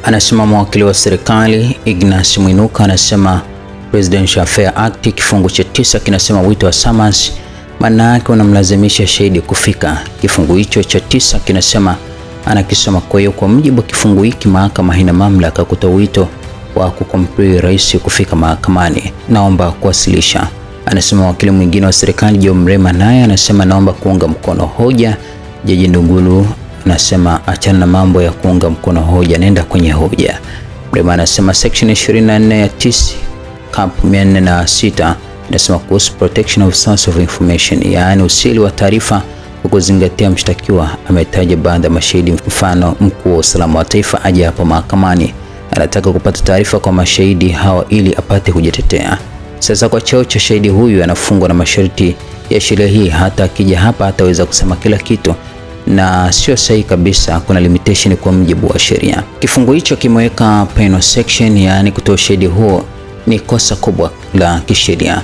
Anasema mawakili wa serikali Ignas Mwinuka anasema Presidential Fair Act kifungu cha 9 kinasema wito wa summons maana yake unamlazimisha shahidi kufika. Kifungu hicho cha 9 kinasema anakisoma. Kwa hiyo kwa mujibu wa kifungu hiki mahakama haina mamlaka kutoa wito wa kukompili rais kufika mahakamani. Naomba kuwasilisha. Anasema wakili mwingine wa serikali Joe Mrema naye anasema naomba kuunga mkono hoja. Jaji Ndunguru anasema achana na mambo ya kuunga mkono hoja, nenda kwenye hoja. Mrema anasema section 24 ya TC Cap 406 inasema kuhusu protection of source of information, yaani usiri wa taarifa kwa kuzingatia mshtakiwa ametaja baadhi ya mashahidi, mfano mkuu wa usalama wa taifa aje hapa mahakamani, anataka kupata taarifa kwa mashahidi hawa ili apate kujitetea. Sasa kwa cheo cha shahidi huyu anafungwa na masharti ya sheria hii, hata akija hapa hataweza kusema kila kitu na sio sahihi kabisa. Kuna limitation kwa mujibu wa sheria. Kifungu hicho kimeweka penal section, yaani kutoa shahidi huo ni kosa kubwa la kisheria.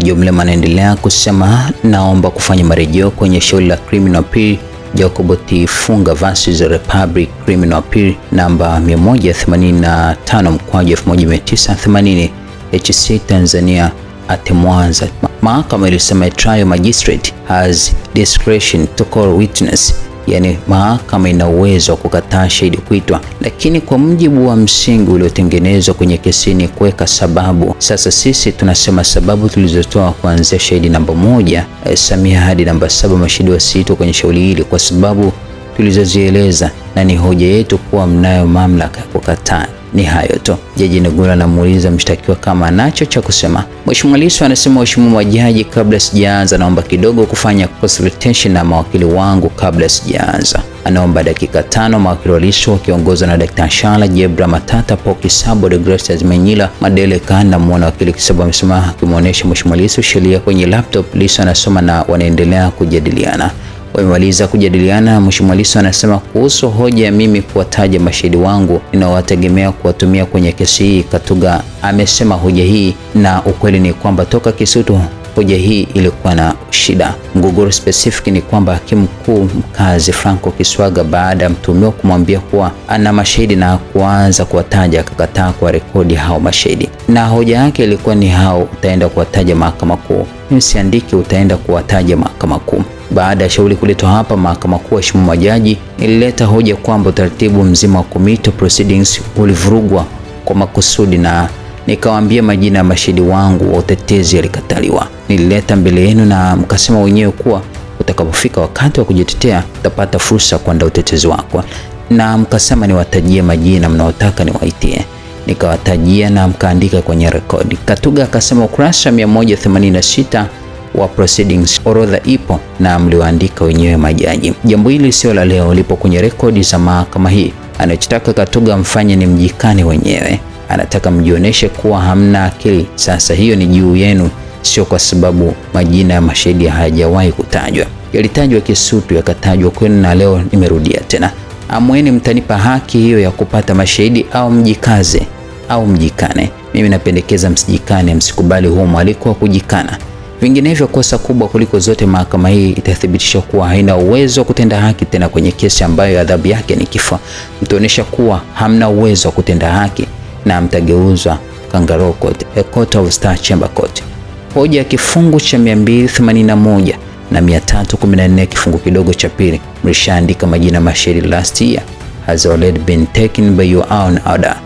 Jumla anaendelea kusema naomba kufanya marejeo kwenye shauri la criminal appeal Jacob Tifunga vs Republic Criminal Appeal namba 185/1980 HC Tanzania at Mwanza. Mahakama ilisema trial magistrate has discretion to call witness, yani mahakama ina uwezo wa kukataa shahidi kuitwa, lakini kwa mujibu wa msingi uliotengenezwa kwenye kesi ni kuweka sababu. Sasa sisi tunasema sababu tulizotoa kuanzia shahidi namba 1 Samia hadi namba 7 mashahidi wasiitwa kwenye shauri hili kwa sababu tulizozieleza, na ni hoja yetu kuwa mnayo mamlaka ya kukataa. Ni hayo tu. Jaji Ndunguru anamuuliza mshtakiwa kama anacho cha kusema. Mheshimiwa Lissu anasema Mheshimiwa majaji, kabla sijaanza naomba kidogo kufanya consultation na mawakili wangu kabla sijaanza. Anaomba dakika 5. Mawakili wa Lissu wakiongozwa na Dr. Shala Jebra Matata, Poki Sabo, Deogratias Menyila, Madele Kanda, muona wakili Kisabo amesema akimuonesha Mheshimiwa Lissu sheria kwenye laptop. Lissu anasoma na wanaendelea kujadiliana. Wamemaliza kujadiliana. Mheshimiwa Lissu anasema kuhusu hoja ya mimi kuwataja mashahidi wangu ninaowategemea kuwatumia kwenye kesi hii. Katuga amesema hoja hii na ukweli ni kwamba toka Kisutu hoja hii ilikuwa na shida. Mgogoro specific ni kwamba hakimu mkuu mkazi Franco Kiswaga baada ya mtuhumiwa kumwambia kuwa ana mashahidi na kuanza kuwataja akakataa kwa rekodi hao mashahidi, na hoja yake ilikuwa ni hao utaenda kuwataja mahakama kuu. Mimi siandiki utaenda kuwataja mahakama kuu. Baada ya shauri kuletwa hapa mahakama kuu, Mheshimiwa majaji, nilileta hoja kwamba utaratibu mzima wa committee proceedings ulivurugwa kwa makusudi na nikawaambia majina ya mashahidi wangu wa utetezi yalikataliwa. Nilileta mbele yenu na mkasema wenyewe kuwa utakapofika wakati wa kujitetea utapata fursa kuandaa utetezi wako, na mkasema niwatajie majina mnaotaka niwaitie. Nikawatajia na mkaandika kwenye rekodi. Katuga akasema ukurasa 186 wa proceedings orodha ipo na mliwaandika wenyewe majaji. Jambo hili sio la leo, lipo kwenye rekodi za mahakama hii. Anachotaka Katuga mfanye ni mjikane wenyewe, anataka mjioneshe kuwa hamna akili. Sasa hiyo ni juu yenu, sio kwa sababu majina ya mashahidi hayajawahi kutajwa. Yalitajwa Kisutu yakatajwa kwenu na leo nimerudia tena. Amweni mtanipa haki hiyo ya kupata mashahidi au mjikaze au mjikane. Mimi napendekeza msijikane, msikubali huo mwaliko wa kujikana. Vinginevyo kosa kubwa kuliko zote mahakama hii itathibitisha kuwa haina uwezo wa kutenda haki tena kwenye kesi ambayo adhabu yake ni kifo. Mtaonesha kuwa hamna uwezo wa kutenda haki na mtageuzwa kangaroo court, a court of star chamber court. Hoja ya kifungu cha 281 na 314 kifungu kidogo cha pili, mlishaandika majina mashahidi last year has already been taken by your own order.